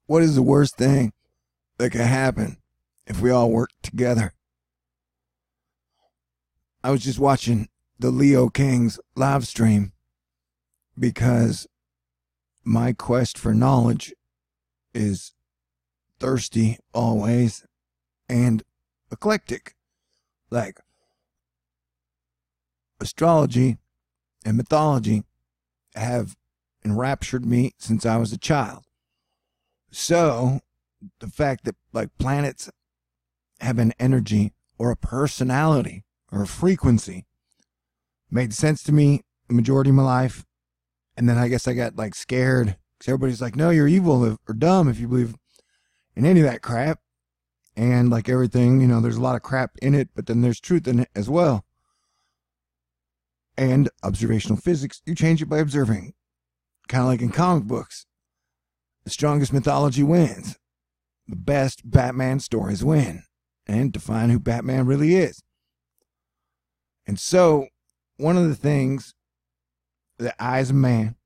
What is the worst thing that could happen if we all work together? I was just watching the Leo King's live stream because my quest for knowledge is thirsty always and eclectic. Like astrology and mythology have enraptured me since I was a child. So the fact that like planets have an energy or a personality or a frequency made sense to me the majority of my life. And then I guess I got like scared because everybody's like, no, you're evil or dumb if you believe in any of that crap. And like everything, you know, there's a lot of crap in it, but then there's truth in it as well. And observational physics, you change it by observing. Kind of like in comic books. The strongest mythology wins. The best Batman stories win. And define who Batman really is. And so, one of the things that I as a man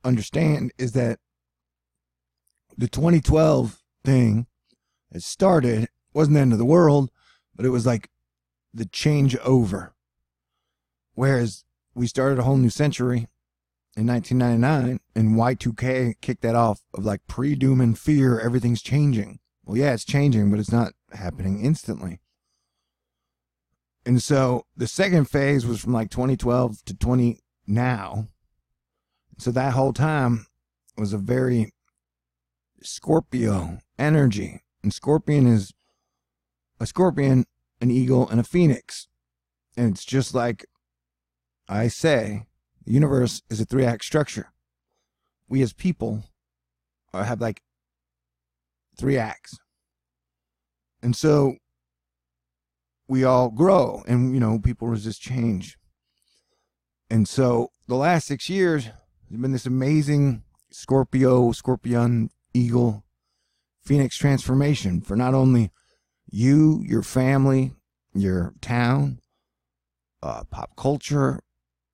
understand is that the 2012 thing that started wasn't the end of the world, but it was like the changeover. Whereas we started a whole new century in 1999, and Y2K kicked that off of like pre-doom and fear, everything's changing. Well, yeah, it's changing, but it's not happening instantly. And so the second phase was from like 2012 to 20 now. So that whole time was a very Scorpio energy. And Scorpion is a scorpion, an eagle, and a phoenix. And it's just like I say, the universe is a 3-act structure. We as people have like 3 acts. And so we all grow and, you know, people resist change. And so the last 6 years has been this amazing Scorpio, Scorpion, Eagle, Phoenix transformation for not only you, your family, your town, pop culture,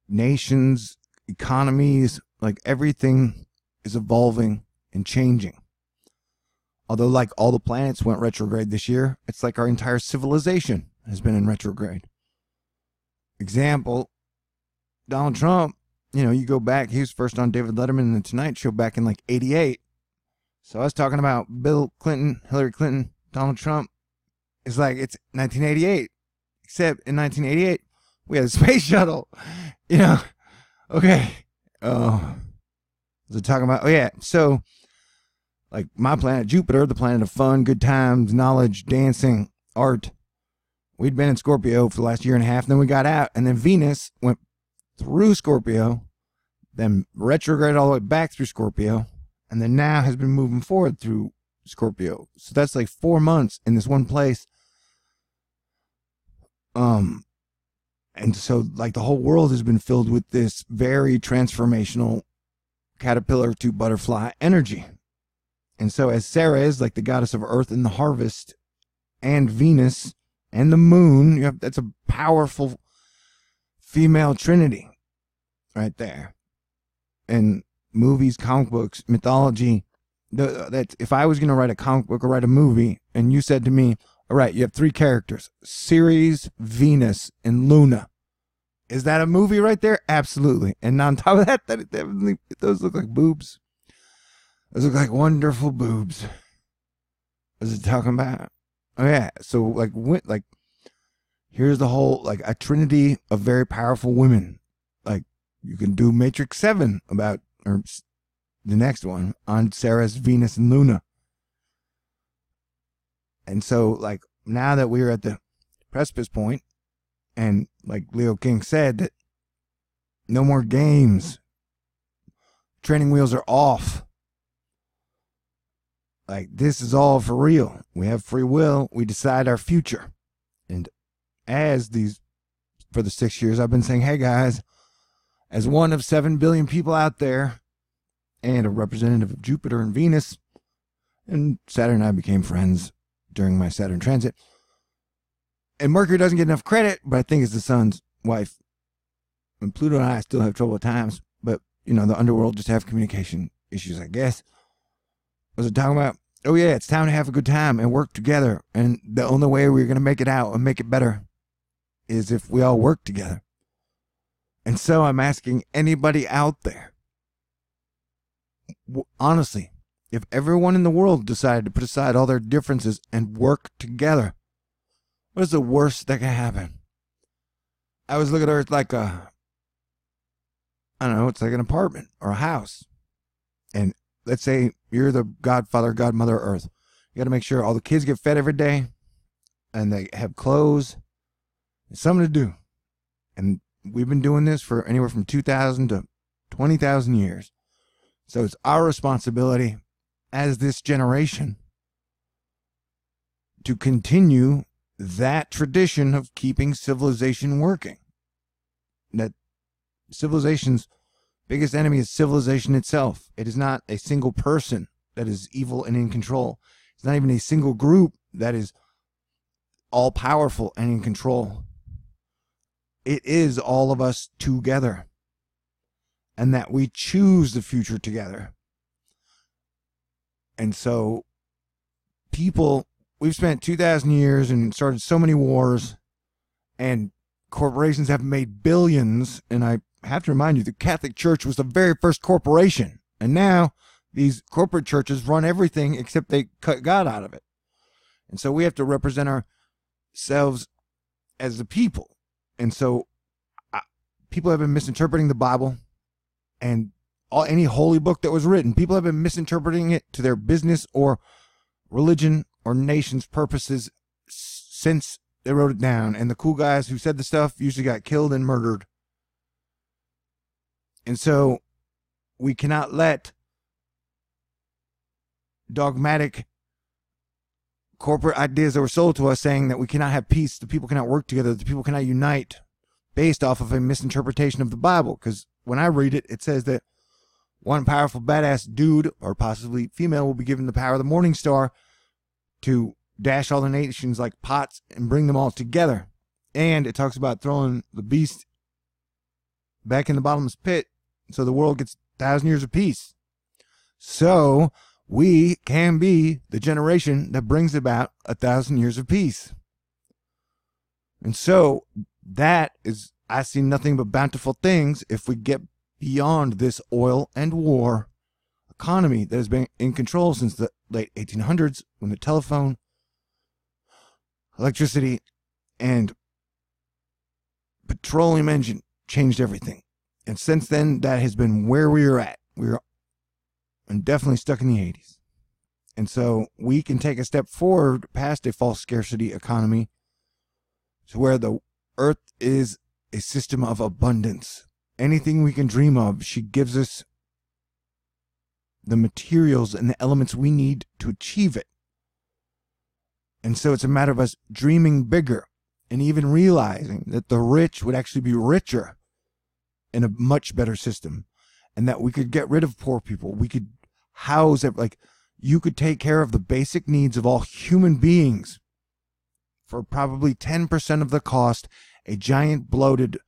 nations, economies, like everything is evolving and changing. Although like all the planets went retrograde this year, it's like our entire civilization has been in retrograde. Example, Donald Trump, you know, you go back, he was first on David Letterman in the Tonight Show back in like 88. So I was talking about Bill Clinton, Hillary Clinton, Donald Trump. It's like it's 1988. Except in 1988, we had a space shuttle. You know, okay. Oh, was it talking about? Oh, yeah. So, like my planet, Jupiter, the planet of fun, good times, knowledge, dancing, art. We'd been in Scorpio for the last year and a half. Then we got out. And then Venus went through Scorpio, then retrograded all the way back through Scorpio, and then now has been moving forward through Scorpio. So that's like 4 months in this one place. And so like the whole world has been filled with this very transformational caterpillar to butterfly energy. And so as Sarah is like the goddess of earth and the harvest, and Venus and the moon, you have, that's a powerful female trinity right there. And movies, comic books, mythology, that if I was going to write a comic book or write a movie and you said to me, all right, you have 3 characters, Ceres, Venus, and Luna. Is that a movie right there? Absolutely. And on top of that, those look like boobs. Those look like wonderful boobs. What is it talking about? Oh yeah. So like here's the whole, like a trinity of very powerful women. Like you can do Matrix 7 about, or the next one on Ceres, Venus, and Luna. And so like now that we're at the precipice point, and like Leo King said, that no more games. Training wheels are off. Like this is all for real. We have free will. We decide our future. And as these, for the 6 years, I've been saying, hey guys, as one of 7 billion people out there and a representative of Jupiter and Venus, and Saturn and I became friends during my Saturn transit. And Mercury doesn't get enough credit, but I think it's the sun's wife. And Pluto and I still have trouble at times, but you know, the underworld just have communication issues, I guess. Was it talking about, oh yeah, it's time to have a good time and work together. And the only way we're going to make it out and make it better is if we all work together. And so I'm asking anybody out there, honestly, if everyone in the world decided to put aside all their differences and work together, what is the worst that can happen? I always look at Earth like I don't know, it's like an apartment or a house. And let's say you're the godfather, godmother of Earth. You got to make sure all the kids get fed every day and they have clothes and something to do. And we've been doing this for anywhere from 2,000 to 20,000 years. So it's our responsibility as this generation to continue that tradition of keeping civilization working. That civilization's biggest enemy is civilization itself. It is not a single person that is evil and in control. It's not even a single group that is all powerful and in control. It is all of us together, and that we choose the future together. And so people, we've spent 2,000 years and started so many wars, and corporations have made billions. And I have to remind you, the Catholic Church was the very first corporation. And now these corporate churches run everything except they cut God out of it. And so we have to represent ourselves as the people. And so people have been misinterpreting the Bible and any holy book that was written. People have been misinterpreting it to their business or religion or nation's purposes since they wrote it down. And the cool guys who said the stuff usually got killed and murdered. And so we cannot let dogmatic corporate ideas that were sold to us saying that we cannot have peace, the people cannot work together, the people cannot unite based off of a misinterpretation of the Bible. Because when I read it, it says that one powerful badass dude or possibly female will be given the power of the morning star to dash all the nations like pots and bring them all together. And it talks about throwing the beast back in the bottomless pit so the world gets 1,000 years of peace. So we can be the generation that brings about 1,000 years of peace. And so that is, I see nothing but bountiful things if we get beyond this oil and war economy that has been in control since the late 1800s, when the telephone, electricity, and petroleum engine changed everything. And since then, that has been where we are at. We're definitely stuck in the 80s. And so we can take a step forward past a false scarcity economy to where the earth is a system of abundance. Anything we can dream of, she gives us the materials and the elements we need to achieve it. And so it's a matter of us dreaming bigger and even realizing that the rich would actually be richer in a much better system, and that we could get rid of poor people. We could house it, like you could take care of the basic needs of all human beings for probably 10% of the cost a giant bloated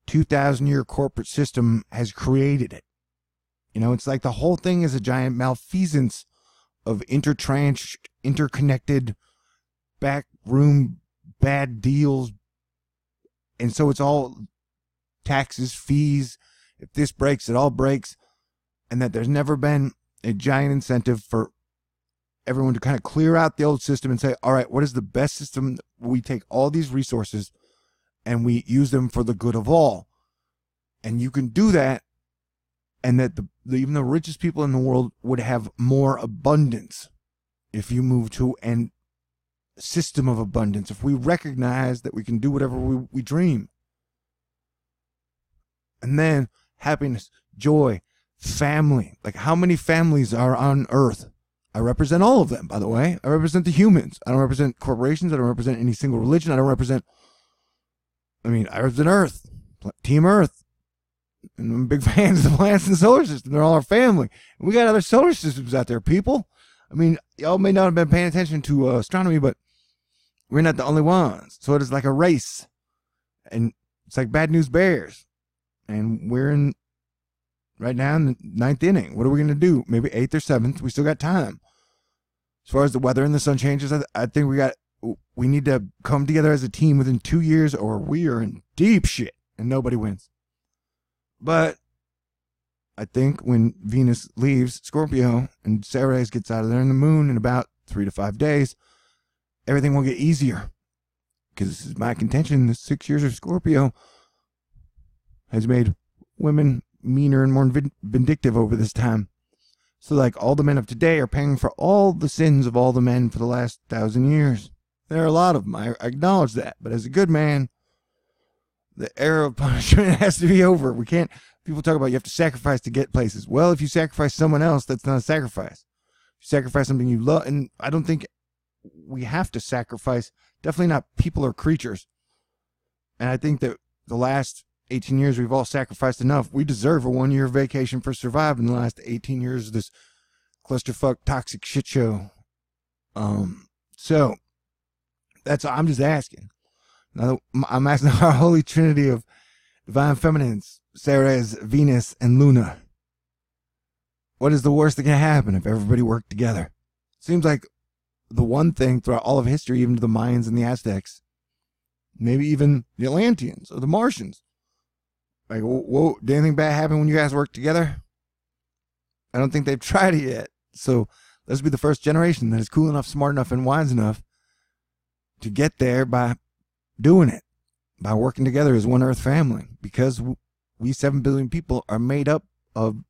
2,000-year corporate system has created it. You know, it's like the whole thing is a giant malfeasance of interconnected backroom bad deals. And so it's all taxes, fees. If this breaks, it all breaks. And that there's never been a giant incentive for everyone to kind of clear out the old system and say, all right, what is the best system? We take all these resources and we use them for the good of all. And you can do that, and that even the richest people in the world would have more abundance if you move to a system of abundance, if we recognize that we can do whatever we dream. And then happiness, joy, family. Like, how many families are on Earth? I represent all of them, by the way. I represent the humans. I don't represent corporations. I don't represent any single religion. I represent Earth, Team Earth. And I'm big fans of the planets in the solar system. They're all our family. And we got other solar systems out there, people. I mean, y'all may not have been paying attention to astronomy, but we're not the only ones. So it is like a race. And it's like Bad News Bears. And we're right now in the 9th inning. What are we going to do? Maybe 8th or 7th. We still got time. As far as the weather and the sun changes, I think we need to come together as a team within 2 years, or we are in deep shit and nobody wins. But I think when Venus leaves Scorpio and Ceres gets out of there in the moon in about 3 to 5 days, everything will get easier. Because this is my contention, the 6 years of Scorpio has made women meaner and more vindictive over this time. So like all the men of today are paying for all the sins of all the men for the last 1,000 years. There are a lot of them, I acknowledge that. But as a good man, the era of punishment has to be over. We can't, people talk about you have to sacrifice to get places. Well, if you sacrifice someone else, that's not a sacrifice. You sacrifice something you love, and I don't think we have to sacrifice, definitely not people or creatures. And I think that the last 18 years we've all sacrificed enough. We deserve a 1 year vacation for surviving the last 18 years of this clusterfuck toxic shit show. So that's, I'm just asking. Now, I'm asking our holy trinity of divine feminines, Ceres, Venus, and Luna. What is the worst that can happen if everybody worked together? Seems like the one thing throughout all of history, even to the Mayans and the Aztecs, maybe even the Atlanteans or the Martians. Like, whoa, did anything bad happen when you guys worked together? I don't think they've tried it yet. So let's be the first generation that is cool enough, smart enough, and wise enough to get there by doing it, by working together as one Earth family. Because we 7 billion people are made up of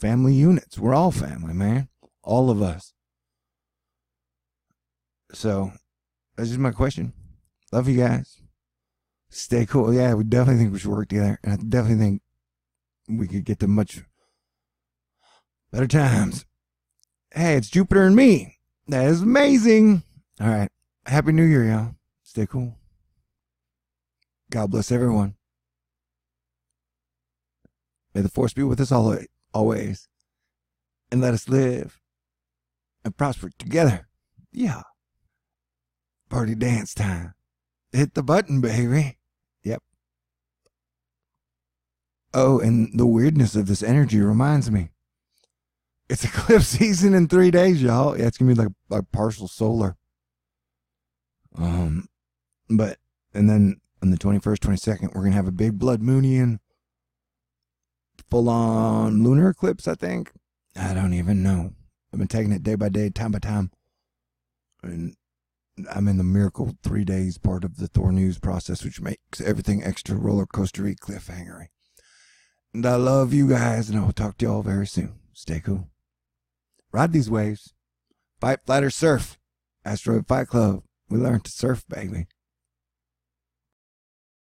family units. We're all family, man. All of us. So that's just my question. Love you guys. Stay cool. Yeah, we definitely think we should work together. And I definitely think we could get to much better times. Hey, it's Jupiter and me. That is amazing. All right. Happy New Year, y'all. Stay cool. God bless everyone. May the force be with us always. And let us live and prosper together. Yeah. Party dance time. Hit the button, baby. Yep. Oh, and the weirdness of this energy reminds me. It's eclipse season in 3 days, y'all. Yeah, it's going to be like partial solar. But, and then on the 21st, 22nd, we're going to have a big blood moonian. Full-on lunar eclipse, I think. I don't even know. I've been taking it day by day, time by time. And I'm in the miracle 3 days part of the Thor news process, which makes everything extra roller coastery, cliffhangery. And I love you guys, and I will talk to y'all very soon. Stay cool. Ride these waves. Fight, flight, or surf. Asteroid Fight Club. We learned to surf, baby.